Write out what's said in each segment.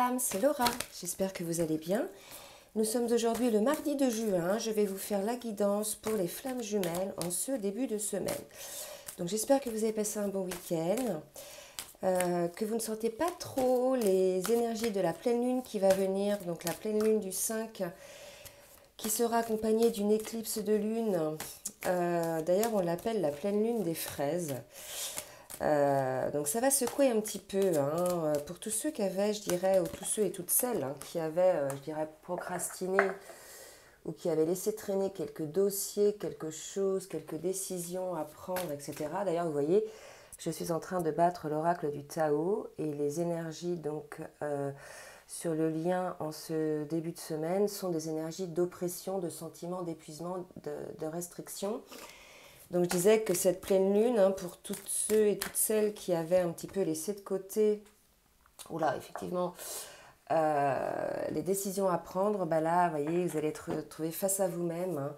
femmes, c'est Laura, j'espère que vous allez bien. Nous sommes aujourd'hui le mardi de juin, je vais vous faire la guidance pour les flammes jumelles en ce début de semaine. Donc j'espère que vous avez passé un bon week-end, que vous ne sentez pas trop les énergies de la pleine lune qui va venir, donc la pleine lune du 5, qui sera accompagnée d'une éclipse de lune. D'ailleurs on l'appelle la pleine lune des fraises. Donc ça va secouer un petit peu pour tous ceux qui avaient, je dirais, ou tous ceux et toutes celles qui avaient, je dirais, procrastiné ou qui avaient laissé traîner quelques dossiers, quelque chose, quelques décisions à prendre, etc. D'ailleurs, vous voyez, je suis en train de battre l'oracle du Tao et les énergies donc sur le lien en ce début de semaine sont des énergies d'oppression, de sentiment, d'épuisement, de restriction. Donc je disais que cette pleine lune, pour toutes ceux et toutes celles qui avaient un petit peu laissé de côté, oula, effectivement, les décisions à prendre, là, vous voyez, vous allez être retrouvés face à vous-même,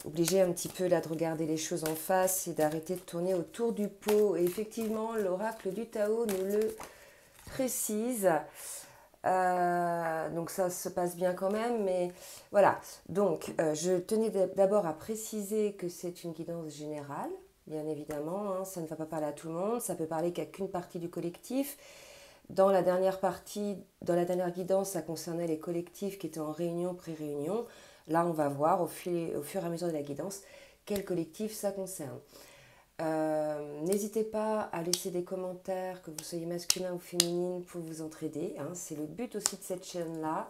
obligés un petit peu là de regarder les choses en face et d'arrêter de tourner autour du pot. Et effectivement, l'oracle du Tao nous le précise. Donc ça se passe bien quand même, mais voilà. Donc je tenais d'abord à préciser que c'est une guidance générale, bien évidemment, ça ne va pas parler à tout le monde, ça peut parler qu'à qu'une partie du collectif. Dans la dernière guidance, ça concernait les collectifs qui étaient en réunion, pré-réunion. Là, on va voir au fur et à mesure de la guidance quel collectif ça concerne. N'hésitez pas à laisser des commentaires, que vous soyez masculin ou féminine, pour vous entraider. C'est le but aussi de cette chaîne-là.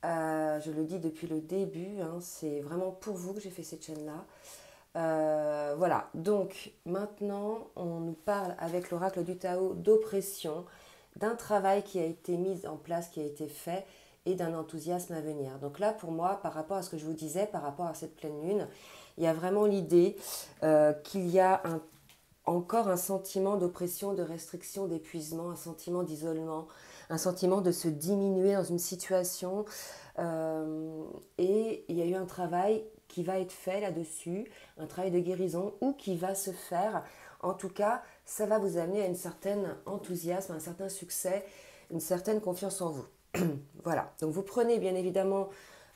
Je le dis depuis le début, c'est vraiment pour vous que j'ai fait cette chaîne-là. Voilà, donc maintenant, on nous parle avec l'oracle du Tao d'oppression, d'un travail qui a été mis en place, qui a été fait, et d'un enthousiasme à venir. Donc là, pour moi, par rapport à ce que je vous disais, par rapport à cette pleine lune, il y a vraiment l'idée qu'il y a encore un sentiment d'oppression, de restriction, d'épuisement, un sentiment d'isolement, un sentiment de se diminuer dans une situation. Et il y a eu un travail qui va être fait là-dessus, un travail de guérison, ou qui va se faire. En tout cas, ça va vous amener à un certain enthousiasme, un certain succès, une certaine confiance en vous. Voilà, donc vous prenez bien évidemment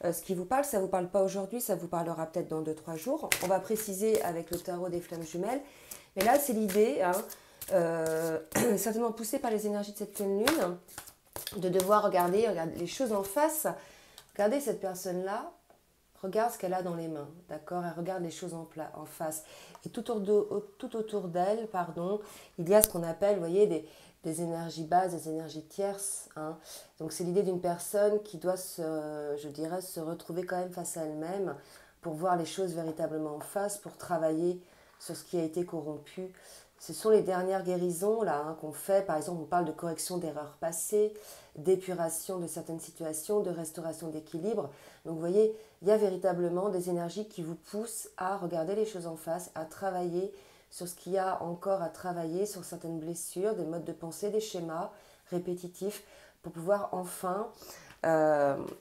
ce qui vous parle, ça ne vous parle pas aujourd'hui, ça vous parlera peut-être dans 2-3 jours. On va préciser avec le tarot des flammes jumelles. Mais là, c'est l'idée, certainement poussée par les énergies de cette pleine lune, de devoir regarder les choses en face. Regardez cette personne-là, regarde ce qu'elle a dans les mains, d'accord? Elle regarde les choses en face. Et tout autour d'elle, il y a ce qu'on appelle, vous voyez, des énergies basses, des énergies tierces. Donc c'est l'idée d'une personne qui doit se retrouver quand même face à elle-même pour voir les choses véritablement en face, pour travailler sur ce qui a été corrompu. Ce sont les dernières guérisons qu'on fait. Par exemple, on parle de correction d'erreurs passées, d'épuration de certaines situations, de restauration d'équilibre. Donc vous voyez, il y a véritablement des énergies qui vous poussent à regarder les choses en face, à travailler sur ce qu'il y a encore à travailler, sur certaines blessures, des modes de pensée, des schémas répétitifs, pour pouvoir enfin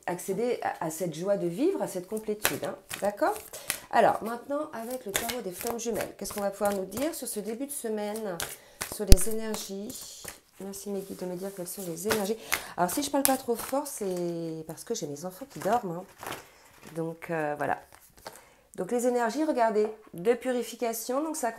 accéder à cette joie de vivre, à cette complétude. D'accord ? Alors, maintenant, avec le tarot des flammes jumelles, qu'est-ce qu'on va pouvoir nous dire sur ce début de semaine, sur les énergies? Merci mes guides de me dire quelles sont les énergies. Alors, si je ne parle pas trop fort, c'est parce que j'ai mes enfants qui dorment. Donc, voilà. Donc, les énergies, regardez, de purification, donc ça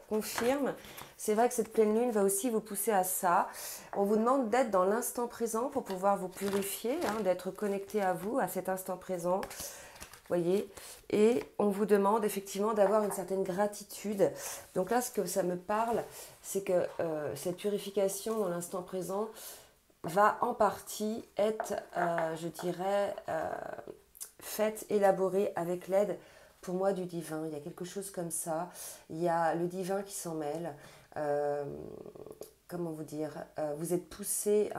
confirme. C'est vrai que cette pleine lune va aussi vous pousser à ça. On vous demande d'être dans l'instant présent pour pouvoir vous purifier, d'être connecté à vous, à cet instant présent. Voyez, et on vous demande effectivement d'avoir une certaine gratitude. Donc là, ce que ça me parle, c'est que cette purification dans l'instant présent va en partie être, je dirais, faite, élaborée avec l'aide, pour moi, du divin. Il y a quelque chose comme ça. Il y a le divin qui s'en mêle. Comment vous dire, vous êtes poussé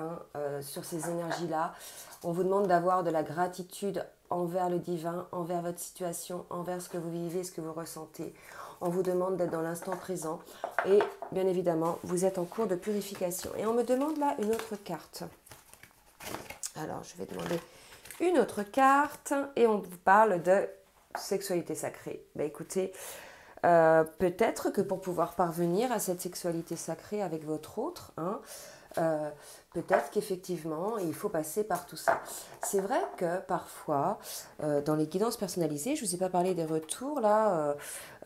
sur ces énergies-là. On vous demande d'avoir de la gratitude envers le divin, envers votre situation, envers ce que vous vivez, ce que vous ressentez. On vous demande d'être dans l'instant présent. Et bien évidemment, vous êtes en cours de purification. Et on me demande là une autre carte. Alors, je vais demander une autre carte. Et on vous parle de sexualité sacrée. Écoutez, peut-être que pour pouvoir parvenir à cette sexualité sacrée avec votre autre, peut-être qu'effectivement, il faut passer par tout ça. C'est vrai que parfois, dans les guidances personnalisées, je ne vous ai pas parlé des retours, là,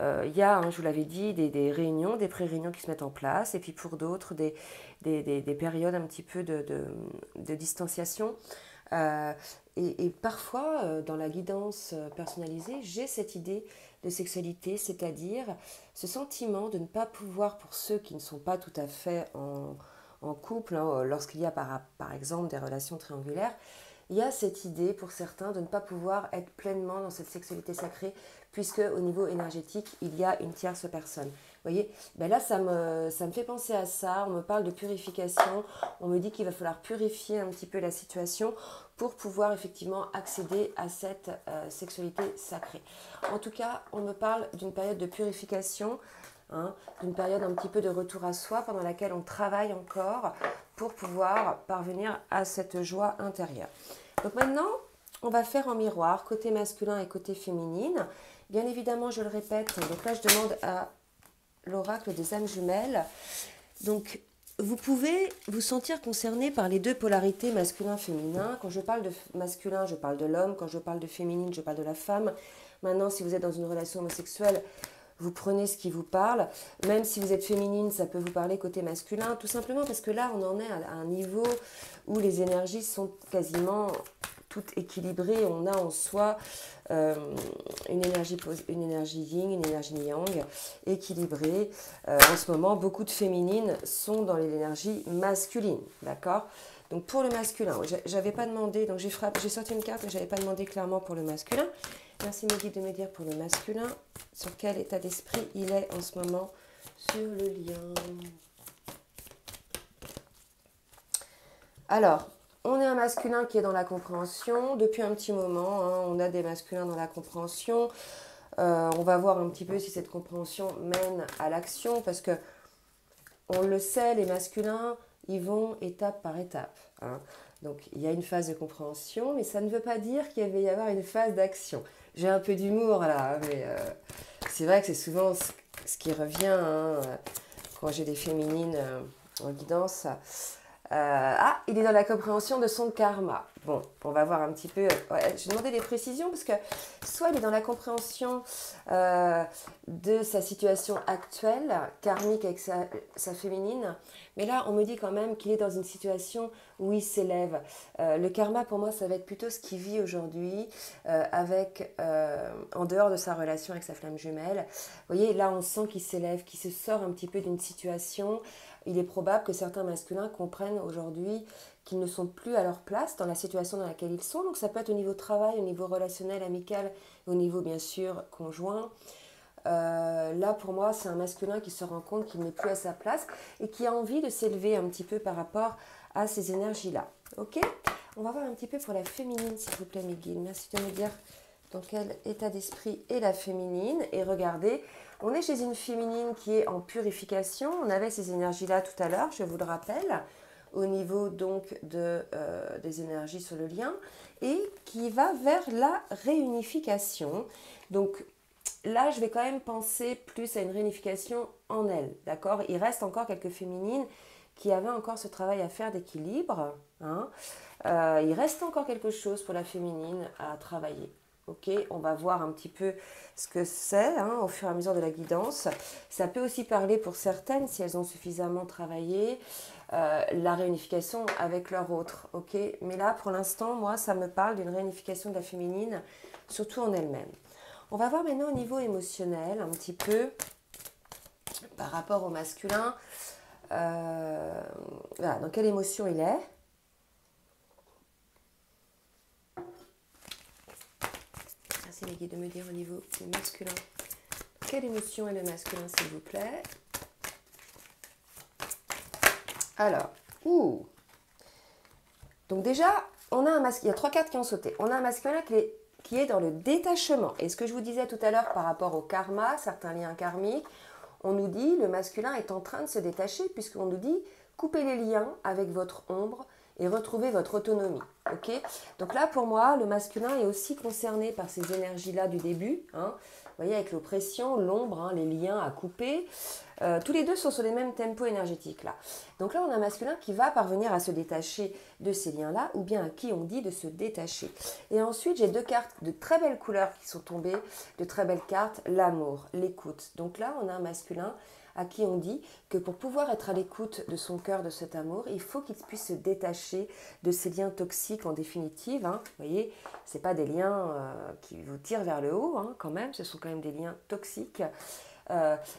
il y a, hein, je vous l'avais dit, des réunions, des pré-réunions qui se mettent en place, et puis pour d'autres, des périodes un petit peu de distanciation. Euh, et parfois, dans la guidance personnalisée, j'ai cette idée de sexualité, c'est-à-dire ce sentiment de ne pas pouvoir, pour ceux qui ne sont pas tout à fait en couple, hein, lorsqu'il y a par exemple des relations triangulaires, il y a cette idée pour certains de ne pas pouvoir être pleinement dans cette sexualité sacrée, puisque au niveau énergétique, il y a une tierce personne. Vous voyez, ben là, ça me fait penser à ça. On me parle de purification. On me dit qu'il va falloir purifier un petit peu la situation pour pouvoir effectivement accéder à cette sexualité sacrée. En tout cas, on me parle d'une période de purification, hein, d'une période un petit peu de retour à soi pendant laquelle on travaille encore pour pouvoir parvenir à cette joie intérieure. Donc maintenant, on va faire en miroir côté masculin et côté féminine. Bien évidemment, je le répète, donc là je demande à l'oracle des âmes jumelles. Donc vous pouvez vous sentir concerné par les deux polarités masculin-féminin. Quand je parle de masculin, je parle de l'homme. Quand je parle de féminine, je parle de la femme. Maintenant, si vous êtes dans une relation homosexuelle, vous prenez ce qui vous parle. Même si vous êtes féminine, ça peut vous parler côté masculin. Tout simplement parce que là, on en est à un niveau où les énergies sont quasiment toutes équilibrées. On a en soi une énergie yin, une énergie yang équilibrée. En ce moment, beaucoup de féminines sont dans l'énergie masculine. D'accord ? Donc pour le masculin, j'avais pas demandé, donc j'ai sorti une carte, mais j'avais pas demandé clairement pour le masculin. Merci mes guides de me dire pour le masculin, sur quel état d'esprit il est en ce moment sur le lien. Alors, on est un masculin qui est dans la compréhension depuis un petit moment, hein, on a des masculins dans la compréhension. On va voir un petit peu si cette compréhension mène à l'action, parce que on le sait, les masculins, ils vont étape par étape. Hein. Donc, il y a une phase de compréhension, mais ça ne veut pas dire qu'il va y avoir une phase d'action. J'ai un peu d'humour là, mais c'est vrai que c'est souvent ce qui revient hein, quand j'ai des féminines en guidance. Il est dans la compréhension de son karma. Bon, on va voir un petit peu. Ouais, je vais demander des précisions parce que soit il est dans la compréhension de sa situation actuelle, karmique avec sa féminine, mais là on me dit quand même qu'il est dans une situation où il s'élève. Le karma pour moi ça va être plutôt ce qu'il vit aujourd'hui en dehors de sa relation avec sa flamme jumelle. Vous voyez, là on sent qu'il s'élève, qu'il se sort un petit peu d'une situation. Il est probable que certains masculins comprennent aujourd'hui qu'ils ne sont plus à leur place dans la situation dans laquelle ils sont. Donc ça peut être au niveau travail, au niveau relationnel, amical, au niveau bien sûr conjoint. Là pour moi c'est un masculin qui se rend compte qu'il n'est plus à sa place et qui a envie de s'élever un petit peu par rapport à ces énergies-là. Ok ? On va voir un petit peu pour la féminine s'il vous plaît mes guides. Merci de me dire dans quel état d'esprit est la féminine. Et regardez, on est chez une féminine qui est en purification. On avait ces énergies-là tout à l'heure, je vous le rappelle, au niveau donc des énergies sur le lien, et qui va vers la réunification. Donc là, je vais quand même penser plus à une réunification en elle, d'accord ? Il reste encore quelques féminines qui avaient encore ce travail à faire d'équilibre. Hein. Il reste encore quelque chose pour la féminine à travailler. Ok, on va voir un petit peu ce que c'est hein, au fur et à mesure de la guidance. Ça peut aussi parler pour certaines, si elles ont suffisamment travaillé, la réunification avec leur autre. Ok, mais là, pour l'instant, moi, ça me parle d'une réunification de la féminine, surtout en elle-même. On va voir maintenant au niveau émotionnel, un petit peu, par rapport au masculin. Voilà, dans quelle émotion il est. Merci les guides de me dire au niveau du masculin. Quelle émotion est le masculin, s'il vous plaît? Alors, donc déjà, on a un masculin, il y a 3 cartes qui ont sauté. On a un masculin qui est dans le détachement. Et ce que je vous disais tout à l'heure par rapport au karma, certains liens karmiques, on nous dit le masculin est en train de se détacher puisqu'on nous dit coupez les liens avec votre ombre et retrouver votre autonomie. Ok? Donc là, pour moi, le masculin est aussi concerné par ces énergies-là du début. Hein. Vous voyez, avec l'oppression, l'ombre, hein, les liens à couper. Tous les deux sont sur les mêmes tempos énergétiques là. Donc là, on a un masculin qui va parvenir à se détacher de ces liens-là, ou bien à qui on dit de se détacher. Et ensuite, j'ai deux cartes de très belles couleurs qui sont tombées, de très belles cartes, l'amour, l'écoute. Donc là, on a un masculin à qui on dit que pour pouvoir être à l'écoute de son cœur, de cet amour, il faut qu'il puisse se détacher de ces liens toxiques en définitive. Hein. Vous voyez, ce n'est pas des liens qui vous tirent vers le haut, hein, quand même, ce sont quand même des liens toxiques.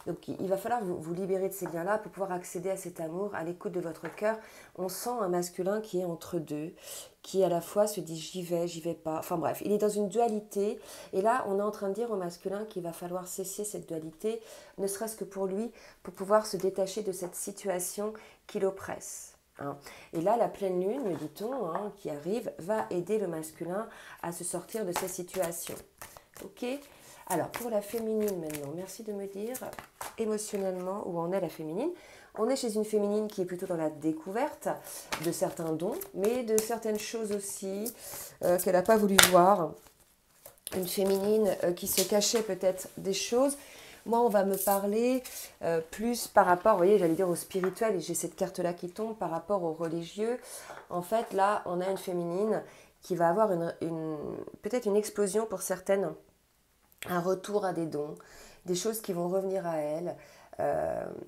Donc il va falloir vous libérer de ces liens-là pour pouvoir accéder à cet amour, à l'écoute de votre cœur. On sent un masculin qui est entre deux, qui à la fois se dit j'y vais pas. Enfin bref, il est dans une dualité. Et là, on est en train de dire au masculin qu'il va falloir cesser cette dualité, ne serait-ce que pour lui, pour pouvoir se détacher de cette situation qui l'oppresse. Hein. Et là, la pleine lune, me dit-on, hein, qui arrive, va aider le masculin à se sortir de ces situations. Ok ? Alors, pour la féminine maintenant, merci de me dire émotionnellement où en est la féminine. On est chez une féminine qui est plutôt dans la découverte de certains dons, mais de certaines choses aussi qu'elle n'a pas voulu voir. Une féminine qui se cachait peut-être des choses. Moi, on va me parler plus par rapport, vous voyez, j'allais dire au spirituel, et j'ai cette carte-là qui tombe par rapport au religieux. En fait, là, on a une féminine qui va avoir peut-être une explosion pour certaines, un retour à des dons, des choses qui vont revenir à elle,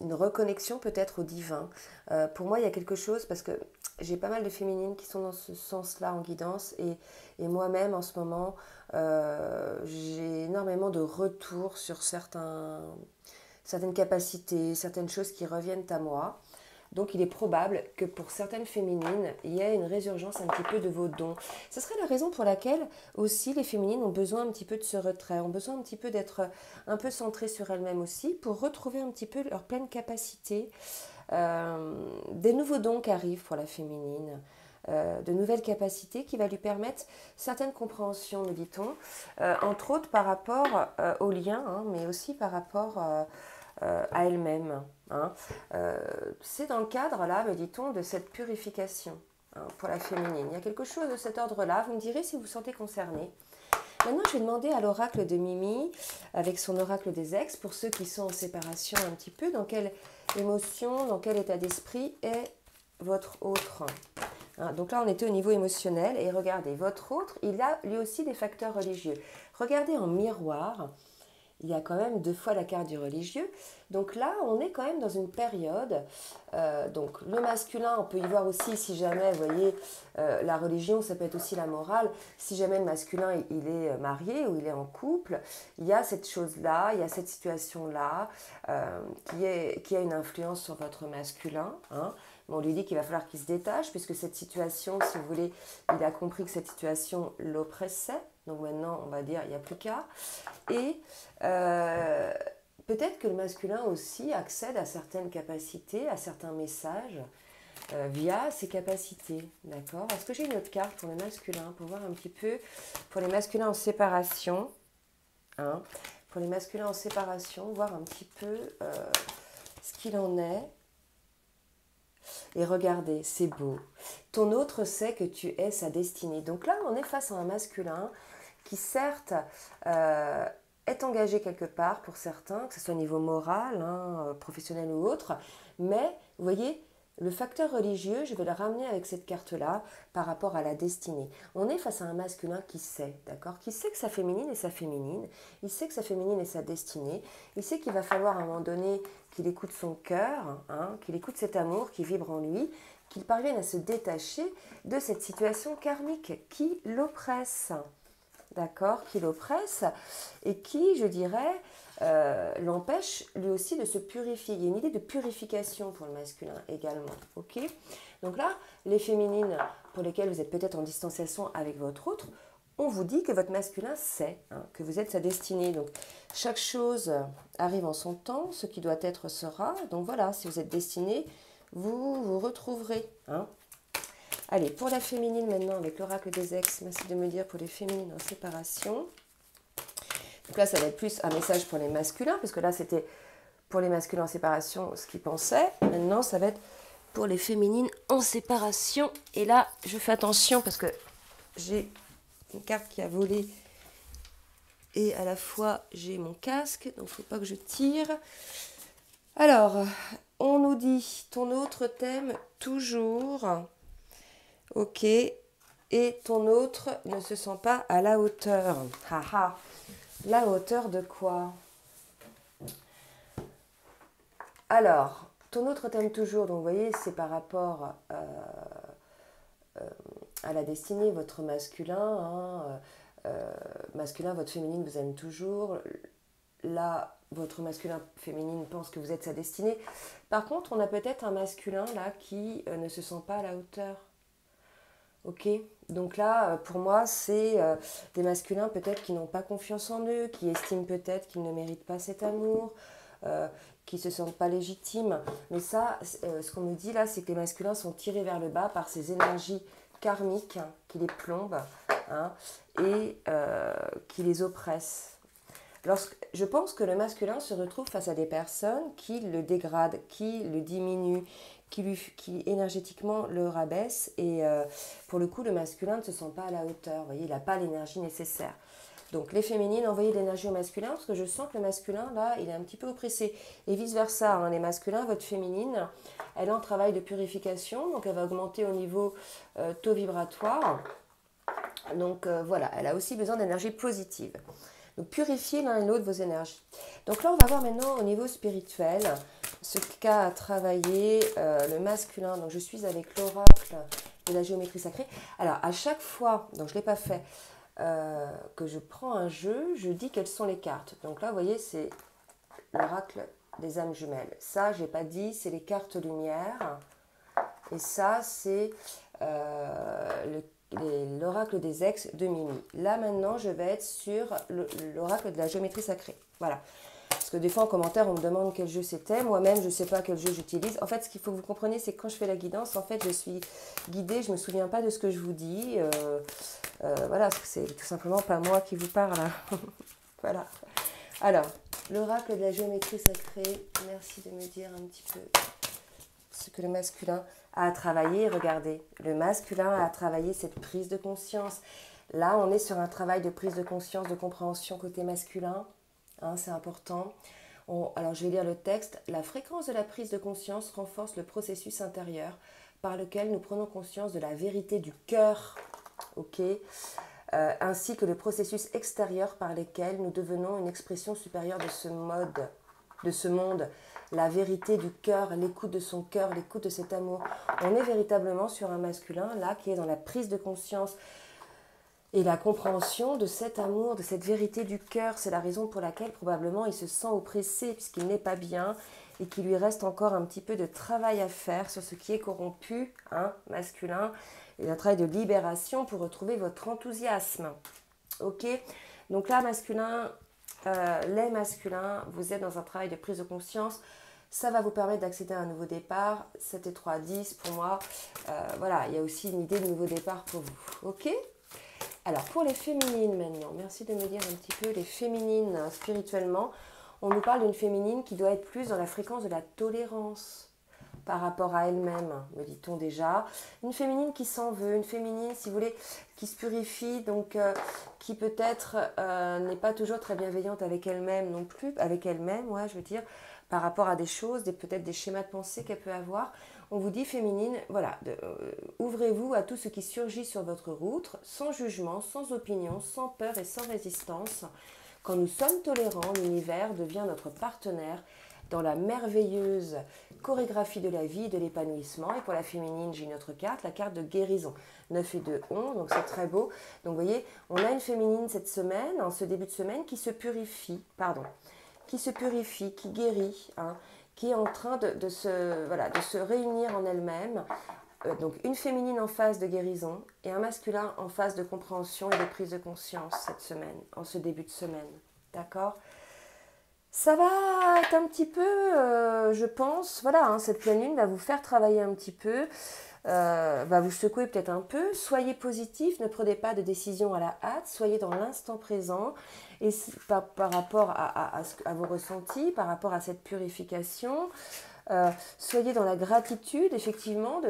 une reconnexion peut-être au divin. Pour moi, il y a quelque chose, parce que j'ai pas mal de féminines qui sont dans ce sens-là en guidance, et moi-même en ce moment, j'ai énormément de retours sur certaines capacités, certaines choses qui reviennent à moi. Donc il est probable que pour certaines féminines, il y ait une résurgence un petit peu de vos dons. Ce serait la raison pour laquelle aussi les féminines ont besoin un petit peu de ce retrait, ont besoin un petit peu d'être un peu centrées sur elles-mêmes aussi pour retrouver un petit peu leur pleine capacité. Des nouveaux dons qui arrivent pour la féminine, de nouvelles capacités qui va lui permettre certaines compréhensions, nous dit-on, entre autres par rapport aux liens, hein, mais aussi par rapport à elle-même. Hein. C'est dans le cadre, là, me dit-on, de cette purification, hein, pour la féminine. Il y a quelque chose de cet ordre-là. Vous me direz si vous vous sentez concerné. Maintenant, je vais demander à l'oracle de Mimi, avec son oracle des ex, pour ceux qui sont en séparation un petit peu, dans quelle émotion, dans quel état d'esprit est votre autre. Hein, donc là, on était au niveau émotionnel. Et regardez, votre autre, il a lui aussi des facteurs religieux. Regardez en miroir. Il y a quand même 2 fois la carte du religieux. Donc là, on est quand même dans une période. Donc le masculin, on peut y voir aussi, si jamais, vous voyez, la religion, ça peut être aussi la morale. Si jamais le masculin, il est marié ou il est en couple, il y a cette chose-là, il y a cette situation-là qui a une influence sur votre masculin. Hein. On lui dit qu'il va falloir qu'il se détache, puisque cette situation, si vous voulez, il a compris que cette situation l'oppressait. Donc maintenant, on va dire, il n'y a plus qu'à. Et peut-être que le masculin aussi accède à certaines capacités, à certains messages via ses capacités. D'accord ? Est-ce que j'ai une autre carte pour le masculin, pour voir un petit peu, pour les masculins en séparation, hein, pour les masculins en séparation, voir un petit peu ce qu'il en est. Et regardez, c'est beau. Ton autre sait que tu es sa destinée. Donc là, on est face à un masculin qui certes est engagé quelque part pour certains, que ce soit au niveau moral, hein, professionnel ou autre, mais vous voyez, le facteur religieux, je vais le ramener avec cette carte-là par rapport à la destinée. On est face à un masculin qui sait, d'accord ? Qui sait que sa féminine est sa féminine, il sait que sa féminine est sa destinée, il sait qu'il va falloir à un moment donné qu'il écoute son cœur, hein, qu'il écoute cet amour qui vibre en lui, qu'il parvienne à se détacher de cette situation karmique qui l'oppresse. D'accord, qui l'oppresse et qui, je dirais, l'empêche lui aussi de se purifier. Il y a une idée de purification pour le masculin également. Ok ? Donc là, les féminines pour lesquelles vous êtes peut-être en distanciation avec votre autre, on vous dit que votre masculin sait, hein, que vous êtes sa destinée. Donc chaque chose arrive en son temps, ce qui doit être sera. Donc voilà, si vous êtes destiné, vous vous retrouverez. Hein. Allez, pour la féminine maintenant, avec l'oracle des ex, merci de me dire pour les féminines en séparation. Donc là, ça va être plus un message pour les masculins, parce que là, c'était pour les masculins en séparation ce qu'ils pensaient. Maintenant, ça va être pour les féminines en séparation. Et là, je fais attention parce que j'ai une carte qui a volé et à la fois j'ai mon casque, donc il ne faut pas que je tire. Alors, on nous dit ton autre thème toujours, ok, et ton autre ne se sent pas à la hauteur. Haha, la hauteur de quoi? Alors, ton autre thème toujours, donc vous voyez, c'est par rapport à la destinée, votre masculin, masculin, votre féminine vous aime toujours. Là, votre masculin féminine pense que vous êtes sa destinée. Par contre, on a peut-être un masculin là qui ne se sent pas à la hauteur. Ok, donc là, pour moi, c'est des masculins peut-être qui n'ont pas confiance en eux, qui estiment peut-être qu'ils ne méritent pas cet amour, qui ne se sentent pas légitimes. Mais ça, ce qu'on nous dit là, c'est que les masculins sont tirés vers le bas par ces énergies karmiques qui les plombent, hein, et qui les oppressent. Je pense que le masculin se retrouve face à des personnes qui le dégradent, qui le diminuent, qui énergétiquement le rabaissent. Et pour le coup, le masculin ne se sent pas à la hauteur. Vous voyez, il n'a pas l'énergie nécessaire. Donc les féminines, envoyez de l'énergie au masculin parce que je sens que le masculin, là, il est un petit peu oppressé. Et vice-versa, hein, les masculins, votre féminine, elle est en travail de purification. Donc elle va augmenter au niveau taux vibratoire. Donc voilà, elle a aussi besoin d'énergie positive. Donc purifiez l'un et l'autre vos énergies. Donc là, on va voir maintenant au niveau spirituel ce qu'a travaillé le masculin. Donc je suis avec l'oracle de la géométrie sacrée. Alors à chaque fois, donc je ne l'ai pas fait, que je prends un jeu, je dis quelles sont les cartes. Donc là, vous voyez, c'est l'oracle des âmes jumelles. Ça, je n'ai pas dit, c'est les cartes lumière. Et ça, c'est l'oracle des ex de Mimi. Là, maintenant, je vais être sur l'oracle de la géométrie sacrée. Voilà. Parce que des fois, en commentaire, on me demande quel jeu c'était. Moi-même, je ne sais pas quel jeu j'utilise. En fait, ce qu'il faut que vous compreniez, c'est que quand je fais la guidance, en fait, je suis guidée. Je ne me souviens pas de ce que je vous dis. Voilà, parce que c'est tout simplement pas moi qui vous parle. Voilà. Alors, l'oracle de la géométrie sacrée. Merci de me dire un petit peu ce que le masculin a à travailler. Regardez, le masculin a à travailler cette prise de conscience. Là, on est sur un travail de prise de conscience, de compréhension côté masculin. Hein, c'est important. Alors, je vais lire le texte. La fréquence de la prise de conscience renforce le processus intérieur par lequel nous prenons conscience de la vérité du cœur, ok, ainsi que le processus extérieur par lequel nous devenons une expression supérieure de ce monde. La vérité du cœur, l'écoute de son cœur, l'écoute de cet amour. On est véritablement sur un masculin, là, qui est dans la prise de conscience et la compréhension de cet amour, de cette vérité du cœur. C'est la raison pour laquelle, probablement, il se sent oppressé, puisqu'il n'est pas bien, et qu'il lui reste encore un petit peu de travail à faire sur ce qui est corrompu, hein, masculin, et un travail de libération pour retrouver votre enthousiasme. Ok? Donc là, masculin... les masculins, vous êtes dans un travail de prise de conscience, ça va vous permettre d'accéder à un nouveau départ. 7 et 3, 10 pour moi. Voilà, il y a aussi une idée de nouveau départ pour vous. Ok? Alors, pour les féminines maintenant, merci de me dire un petit peu les féminines spirituellement. On nous parle d'une féminine qui doit être plus dans la fréquence de la tolérance par rapport à elle-même, me dit-on déjà. Une féminine qui s'en veut, une féminine, si vous voulez, qui se purifie, donc qui peut-être n'est pas toujours très bienveillante avec elle-même non plus, avec elle-même, ouais, je veux dire, par rapport à des choses, peut-être des schémas de pensée qu'elle peut avoir. On vous dit, féminine, voilà, ouvrez-vous à tout ce qui surgit sur votre route, sans jugement, sans opinion, sans peur et sans résistance. Quand nous sommes tolérants, l'univers devient notre partenaire dans la merveilleuse chorégraphie de la vie et de l'épanouissement. Et pour la féminine, j'ai une autre carte, la carte de guérison. 9 et 2, 11, donc c'est très beau. Donc vous voyez, on a une féminine cette semaine, en ce début de semaine, qui se purifie, qui guérit, hein, qui est en train de se réunir en elle-même. Donc une féminine en phase de guérison et un masculin en phase de compréhension et de prise de conscience cette semaine, en ce début de semaine. D'accord ? Ça va être un petit peu, je pense, voilà, hein, cette pleine lune va vous faire travailler un petit peu, va vous secouer peut-être un peu. Soyez positif, ne prenez pas de décision à la hâte, soyez dans l'instant présent et par rapport à vos ressentis, par rapport à cette purification. Soyez dans la gratitude, effectivement,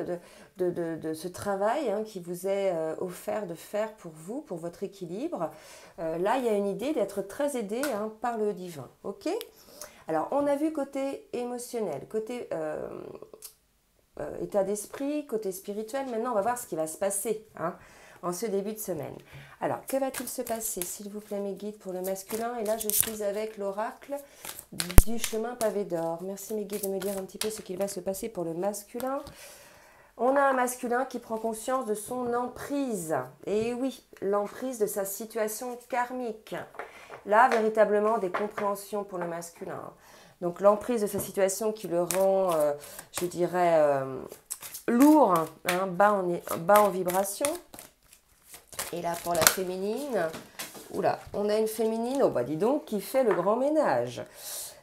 de ce travail hein, qui vous est offert de faire pour vous, pour votre équilibre. Là, il y a une idée d'être très aidé hein, par le divin. Ok ? Alors, on a vu côté émotionnel, côté état d'esprit, côté spirituel. Maintenant, on va voir ce qui va se passer hein, en ce début de semaine. Alors, que va-t-il se passer, s'il vous plaît, mes guides, pour le masculin? Et là, je suis avec l'oracle du chemin pavé d'or. Merci, mes guides, de me dire un petit peu ce qu'il va se passer pour le masculin. On a un masculin qui prend conscience de son emprise. Et oui, l'emprise de sa situation karmique. Là, véritablement, des compréhensions pour le masculin. Donc, l'emprise de sa situation qui le rend, je dirais, lourd, hein, bas en vibration. Et là, pour la féminine, oula, on a une féminine, oh bah dis donc, qui fait le grand ménage.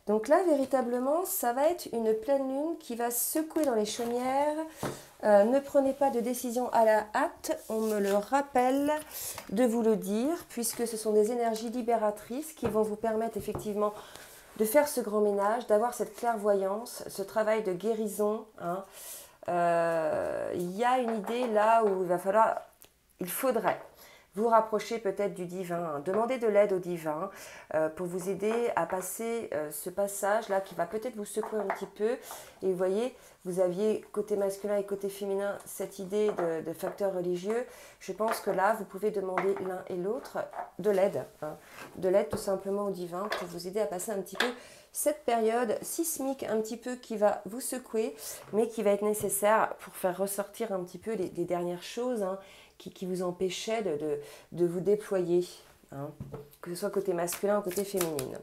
Donc là, véritablement, ça va être une pleine lune qui va secouer dans les chaumières. Ne prenez pas de décision à la hâte, on me le rappelle de vous le dire, puisque ce sont des énergies libératrices qui vont vous permettre effectivement de faire ce grand ménage, d'avoir cette clairvoyance, ce travail de guérison. Hein. Il y a une idée là où il faudrait vous rapprocher peut-être du divin, hein. Demandez de l'aide au divin pour vous aider à passer ce passage-là qui va peut-être vous secouer un petit peu. Et vous voyez, vous aviez côté masculin et côté féminin cette idée de facteur religieux. Je pense que là, vous pouvez demander l'un et l'autre de l'aide. Hein. De l'aide tout simplement au divin pour vous aider à passer un petit peu cette période sismique un petit peu qui va vous secouer, mais qui va être nécessaire pour faire ressortir un petit peu les dernières choses hein, qui vous empêchaient de vous déployer, hein, que ce soit côté masculin ou côté féminine.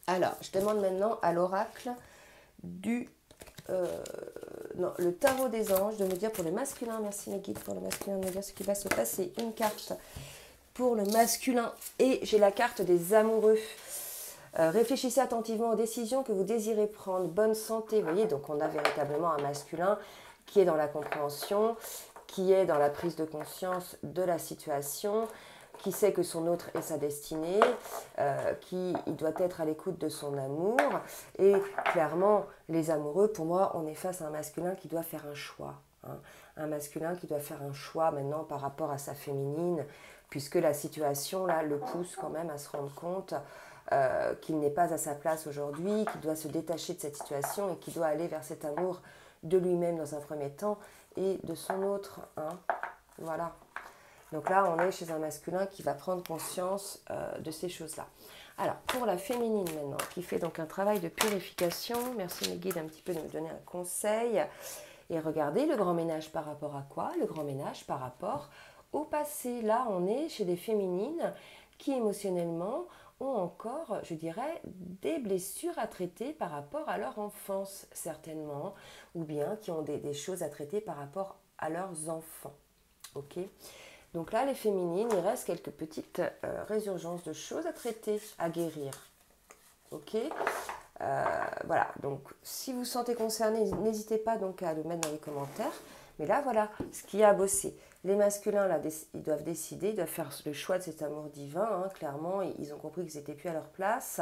Alors, je demande maintenant à l'oracle le tarot des anges de me dire pour le masculin, merci mes guides pour le masculin, de me dire ce qui va se passer. Une carte pour le masculin et j'ai la carte des amoureux. Réfléchissez attentivement aux décisions que vous désirez prendre. Bonne santé, vous voyez, donc on a véritablement un masculin qui est dans la compréhension, qui est dans la prise de conscience de la situation, qui sait que son autre est sa destinée, il doit être à l'écoute de son amour. Et clairement, les amoureux, pour moi, on est face à un masculin qui doit faire un choix. Hein. Un masculin qui doit faire un choix maintenant par rapport à sa féminine, puisque la situation là le pousse quand même à se rendre compte qu'il n'est pas à sa place aujourd'hui, qu'il doit se détacher de cette situation et qu'il doit aller vers cet amour de lui-même dans un premier temps et de son autre. Hein. Voilà. Donc là, on est chez un masculin qui va prendre conscience de ces choses-là. Alors, pour la féminine maintenant, qui fait donc un travail de purification, merci mes guides un petit peu de me donner un conseil. Et regardez, le grand ménage par rapport à quoi? Le grand ménage par rapport au passé. Là, on est chez des féminines qui émotionnellement ont encore, je dirais, des blessures à traiter par rapport à leur enfance, certainement, ou bien qui ont des choses à traiter par rapport à leurs enfants. Ok ? Donc là, les féminines, il reste quelques petites résurgences de choses à traiter, à guérir. Ok ? Voilà, donc si vous vous sentez concerné, n'hésitez pas donc à le mettre dans les commentaires. Mais là, voilà, ce qu'il y a à bosser. Les masculins, là, ils doivent décider, ils doivent faire le choix de cet amour divin. Hein, clairement, ils ont compris qu'ils n'étaient plus à leur place,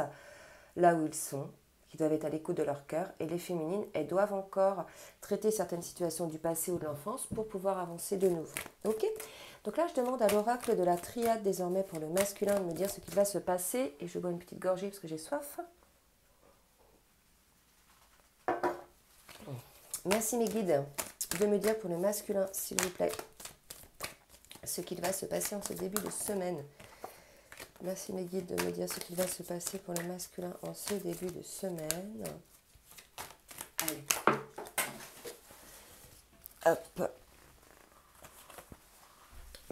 là où ils sont, qu'ils doivent être à l'écoute de leur cœur. Et les féminines, elles doivent encore traiter certaines situations du passé ou de l'enfance pour pouvoir avancer de nouveau. Ok ? Donc là, je demande à l'oracle de la triade désormais pour le masculin de me dire ce qui va se passer. Et je bois une petite gorgée parce que j'ai soif. Merci mes guides de me dire pour le masculin, s'il vous plaît, ce qu'il va se passer en ce début de semaine. Merci mes guides de me dire ce qu'il va se passer pour le masculin en ce début de semaine. Allez. Hop.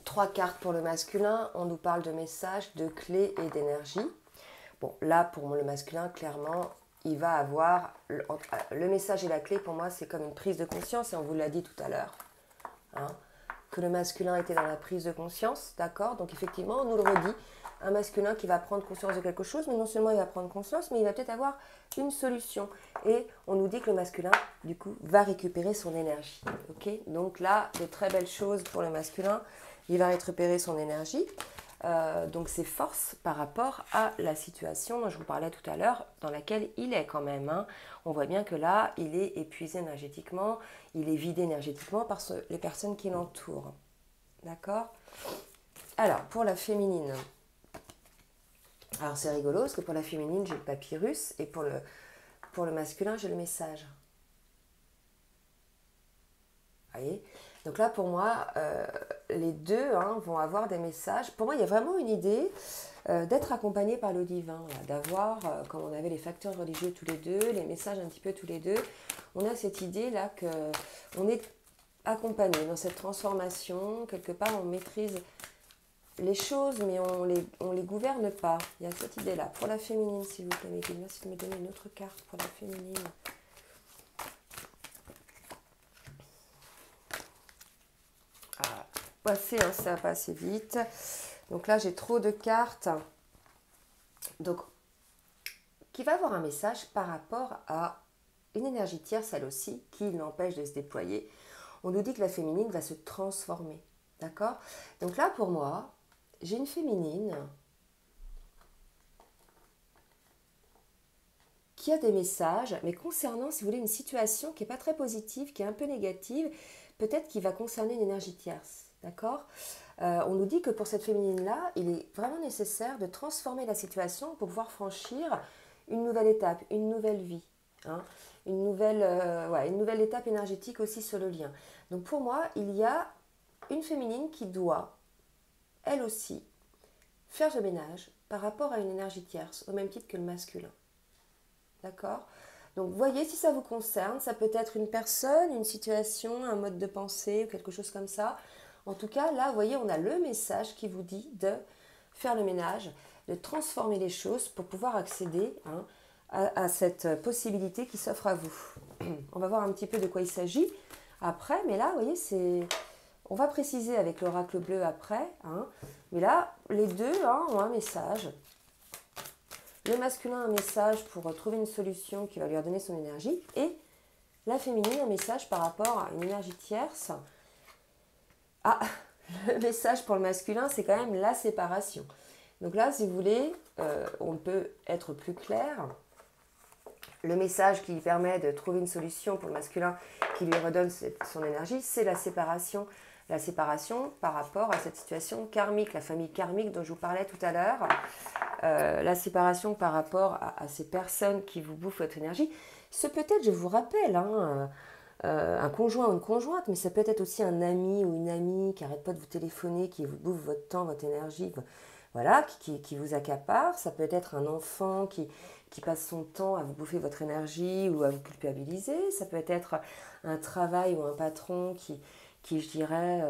3 cartes pour le masculin. On nous parle de messages, de clés et d'énergie. Bon, là, pour le masculin, clairement, il va avoir... Le message et la clé, pour moi, c'est comme une prise de conscience. Et on vous l'a dit tout à l'heure. Hein, que le masculin était dans la prise de conscience, d'accord? Donc, effectivement, on nous le redit. Un masculin qui va prendre conscience de quelque chose, mais non seulement il va prendre conscience, mais il va peut-être avoir une solution. Et on nous dit que le masculin, du coup, va récupérer son énergie. Ok? Donc là, de très belles choses pour le masculin. Il va récupérer son énergie. donc ses forces par rapport à la situation dont je vous parlais tout à l'heure, dans laquelle il est quand même. Hein. On voit bien que là, il est épuisé énergétiquement, il est vidé énergétiquement par les personnes qui l'entourent. D'accord? Alors, pour la féminine, alors c'est rigolo, parce que pour la féminine, j'ai le papyrus, et pour le masculin, j'ai le message. Vous voyez? Donc là, pour moi, les deux vont avoir des messages. Pour moi, il y a vraiment une idée d'être accompagné par le divin, d'avoir, comme on avait les facteurs religieux tous les deux, les messages un petit peu tous les deux, on a cette idée-là qu'on est accompagné dans cette transformation. Quelque part, on maîtrise les choses, mais on les gouverne pas. Il y a cette idée-là. Pour la féminine, s'il vous plaît, merci de me donner une autre carte pour la féminine. Ça va passer vite. Donc là, j'ai trop de cartes. Donc, qui va avoir un message par rapport à une énergie tierce, elle aussi, qui l'empêche de se déployer. On nous dit que la féminine va se transformer. D'accord? Donc là, pour moi, j'ai une féminine qui a des messages, mais concernant, si vous voulez, une situation qui n'est pas très positive, qui est un peu négative, peut-être qui va concerner une énergie tierce. D'accord? On nous dit que pour cette féminine-là, il est vraiment nécessaire de transformer la situation pour pouvoir franchir une nouvelle étape, une nouvelle vie. Hein, une nouvelle étape énergétique aussi sur le lien. Donc pour moi, il y a une féminine qui doit, elle aussi, faire le ménage par rapport à une énergie tierce, au même titre que le masculin. D'accord? Donc voyez si ça vous concerne, ça peut être une personne, une situation, un mode de pensée, ou quelque chose comme ça. En tout cas, là, vous voyez, on a le message qui vous dit de faire le ménage, de transformer les choses pour pouvoir accéder à cette possibilité qui s'offre à vous. On va voir un petit peu de quoi il s'agit après, mais là, vous voyez, on va préciser avec l'oracle bleu après. Mais là, les deux ont un message. Le masculin, un message pour trouver une solution qui va lui redonner son énergie. Et la féminine, un message par rapport à une énergie tierce. Le message pour le masculin, c'est quand même la séparation. Donc là, si vous voulez, on peut être plus clair. Le message qui permet de trouver une solution pour le masculin qui lui redonne son énergie, c'est la séparation. La séparation par rapport à cette situation karmique, la famille karmique dont je vous parlais tout à l'heure. La séparation par rapport à ces personnes qui vous bouffent votre énergie. Ce peut-être, je vous rappelle, un conjoint ou une conjointe, mais ça peut être aussi un ami ou une amie qui n'arrête pas de vous téléphoner, qui vous bouffe votre temps, votre énergie, voilà, qui vous accapare. Ça peut être un enfant qui passe son temps à vous bouffer votre énergie ou à vous culpabiliser. Ça peut être un travail ou un patron qui je dirais,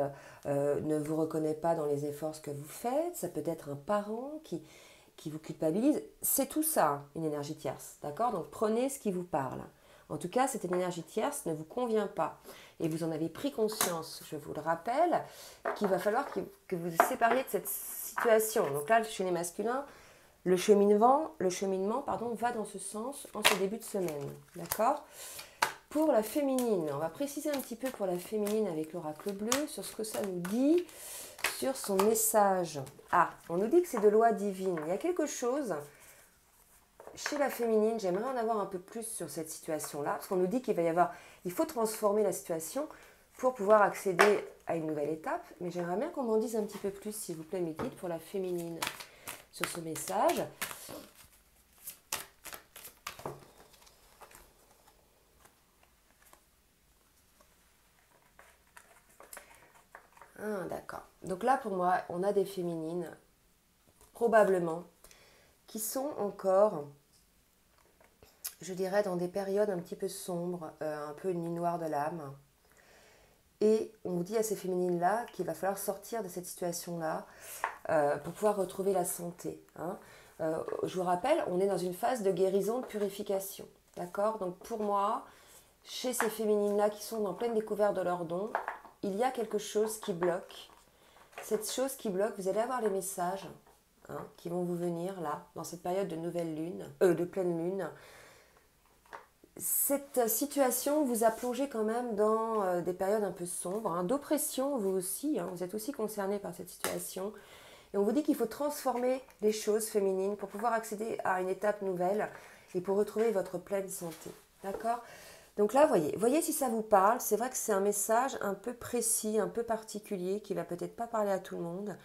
ne vous reconnaît pas dans les efforts que vous faites. Ça peut être un parent qui vous culpabilise. C'est tout ça, une énergie tierce. D'accord? Donc prenez ce qui vous parle. En tout cas, cette énergie tierce ne vous convient pas. Et vous en avez pris conscience, je vous le rappelle, qu'il va falloir que vous vous sépariez de cette situation. Donc là, chez les masculins, le cheminement va dans ce sens en ce début de semaine. D'accord? Pour la féminine, on va préciser un petit peu pour la féminine avec l'oracle bleu sur ce que ça nous dit, sur son message. On nous dit que c'est de loi divine. Il y a quelque chose chez la féminine, j'aimerais en avoir un peu plus sur cette situation-là, parce qu'on nous dit il faut transformer la situation pour pouvoir accéder à une nouvelle étape, mais j'aimerais bien qu'on m'en dise un petit peu plus, s'il vous plaît, mes guides, pour la féminine, sur ce message. D'accord. Donc là, pour moi, on a des féminines, probablement, qui sont encore, je dirais, dans des périodes un petit peu sombres, un peu une nuit noire de l'âme. Et on dit à ces féminines-là qu'il va falloir sortir de cette situation-là pour pouvoir retrouver la santé. Je vous rappelle, on est dans une phase de guérison, de purification. D'accord? Donc pour moi, chez ces féminines-là qui sont en pleine découverte de leurs dons, il y a quelque chose qui bloque. Cette chose qui bloque, vous allez avoir les messages qui vont vous venir là, dans cette période de nouvelle lune, de pleine lune. Cette situation vous a plongé quand même dans des périodes un peu sombres, d'oppression, vous aussi, vous êtes aussi concerné par cette situation. Et on vous dit qu'il faut transformer les choses féminines pour pouvoir accéder à une étape nouvelle et pour retrouver votre pleine santé. D'accord? Donc là, voyez si ça vous parle. C'est vrai que c'est un message un peu précis, un peu particulier, qui va peut-être pas parler à tout le monde.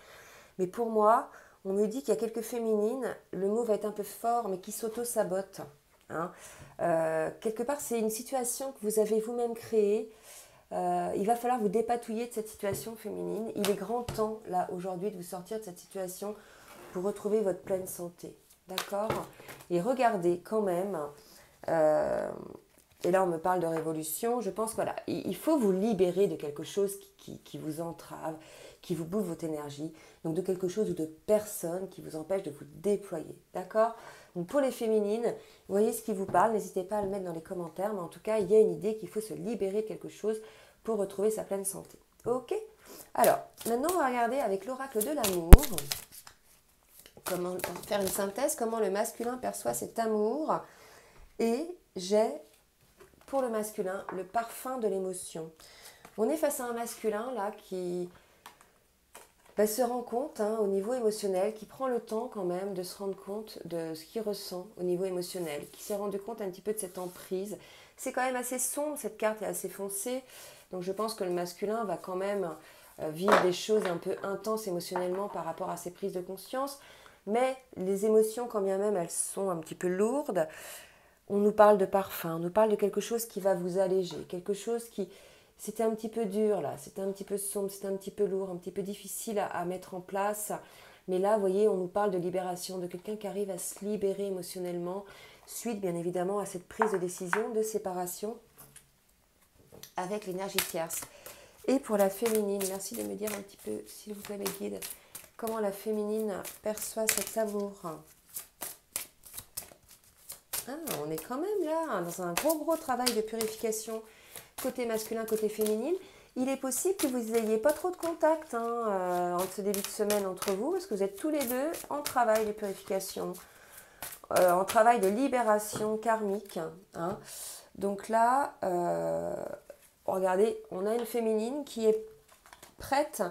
Mais pour moi, on me dit qu'il y a quelques féminines, le mot va être un peu fort, mais qui s'auto-sabotent. Hein. Quelque part, c'est une situation que vous avez vous-même créée. Il va falloir vous dépatouiller de cette situation féminine. Il est grand temps, là, aujourd'hui, de vous sortir de cette situation pour retrouver votre pleine santé. D'accord? Et regardez quand même, et là on me parle de révolution, je pense que voilà, il faut vous libérer de quelque chose qui vous entrave, qui vous bouffe votre énergie, donc de quelque chose ou de personne qui vous empêche de vous déployer. D'accord? Donc pour les féminines, vous voyez ce qui vous parle, n'hésitez pas à le mettre dans les commentaires, mais en tout cas, il y a une idée qu'il faut se libérer de quelque chose pour retrouver sa pleine santé. Ok? Alors, maintenant on va regarder avec l'oracle de l'amour, comment faire une synthèse, comment le masculin perçoit cet amour. Et j'ai, pour le masculin, le parfum de l'émotion. On est face à un masculin là qui se rend compte au niveau émotionnel, qui prend le temps quand même de se rendre compte de ce qu'il ressent au niveau émotionnel, qui s'est rendu compte un petit peu de cette emprise. C'est quand même assez sombre, cette carte est assez foncée, donc je pense que le masculin va quand même vivre des choses un peu intenses émotionnellement par rapport à ses prises de conscience, mais les émotions, quand bien même elles sont un petit peu lourdes, on nous parle de parfum, on nous parle de quelque chose qui va vous alléger, quelque chose qui... C'était un petit peu dur là, c'était un petit peu sombre, c'était un petit peu lourd, un petit peu difficile à mettre en place. Mais là, vous voyez, on nous parle de libération, de quelqu'un qui arrive à se libérer émotionnellement, suite bien évidemment à cette prise de décision de séparation avec l'énergie tierce. Et pour la féminine, merci de me dire un petit peu, s'il vous plaît mes guides, comment la féminine perçoit cet amour. Ah, on est quand même là, dans un gros travail de purification, côté masculin, côté féminine. Il est possible que vous n'ayez pas trop de contact en ce début de semaine entre vous, parce que vous êtes tous les deux en travail de purification, en travail de libération karmique. Hein. Donc là, regardez, on a une féminine qui est prête.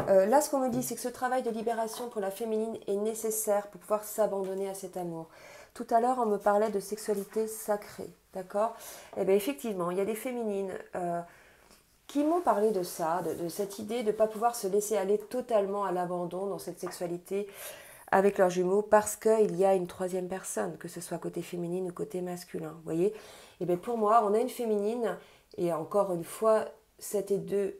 Là, ce qu'on me dit, c'est que ce travail de libération pour la féminine est nécessaire pour pouvoir s'abandonner à cet amour. Tout à l'heure, on me parlait de sexualité sacrée, d'accord? Eh bien, effectivement, il y a des féminines qui m'ont parlé de ça, de cette idée de ne pas pouvoir se laisser aller totalement à l'abandon dans cette sexualité avec leurs jumeaux parce qu'il y a une troisième personne, que ce soit côté féminine ou côté masculin, vous voyez? Eh bien, pour moi, on a une féminine, et encore une fois, 7 et 2,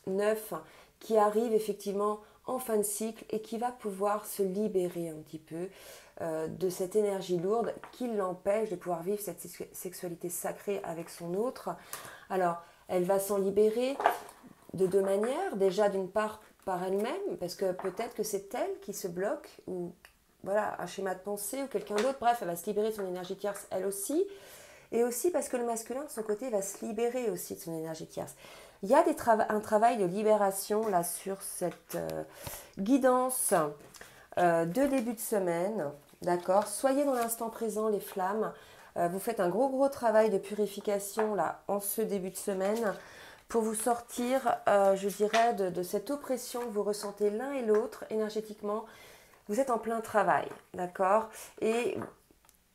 9, qui arrive effectivement en fin de cycle et qui va pouvoir se libérer un petit peu de cette énergie lourde qui l'empêche de pouvoir vivre cette sexualité sacrée avec son autre. Alors, elle va s'en libérer de deux manières. Déjà, d'une part, par elle-même, parce que peut-être que c'est elle qui se bloque, ou voilà, un schéma de pensée, ou quelqu'un d'autre. Bref, elle va se libérer de son énergie tierce, elle aussi. Et aussi parce que le masculin, de son côté, va se libérer aussi de son énergie tierce. Il y a un travail de libération là sur cette guidance de début de semaine, d'accord? Soyez dans l'instant présent, les flammes. Vous faites un gros travail de purification là en ce début de semaine pour vous sortir, je dirais, de cette oppression que vous ressentez l'un et l'autre énergétiquement. Vous êtes en plein travail, d'accord? Et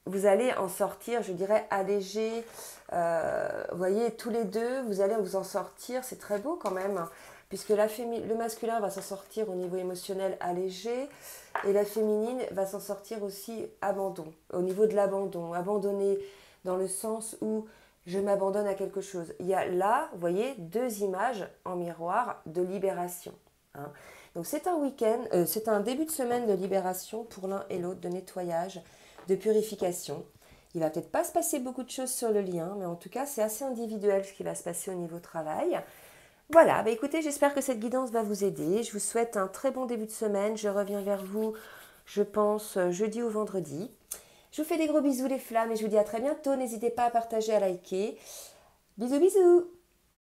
vous allez en sortir, je dirais, allégé. Vous voyez, tous les deux, vous allez vous en sortir. C'est très beau quand même, puisque le masculin va s'en sortir au niveau émotionnel allégé, et la féminine va s'en sortir aussi abandon, au niveau de l'abandon. Abandonné dans le sens où je m'abandonne à quelque chose. Il y a là, vous voyez, deux images en miroir de libération. Hein. Donc c'est un week-end, c'est un début de semaine de libération pour l'un et l'autre, de nettoyage, de purification. Il ne va peut-être pas se passer beaucoup de choses sur le lien, mais en tout cas, c'est assez individuel ce qui va se passer au niveau travail. Voilà, bah écoutez, j'espère que cette guidance va vous aider. Je vous souhaite un très bon début de semaine. Je reviens vers vous, je pense, jeudi ou vendredi. Je vous fais des gros bisous les flammes et je vous dis à très bientôt. N'hésitez pas à partager, à liker. Bisous, bisous!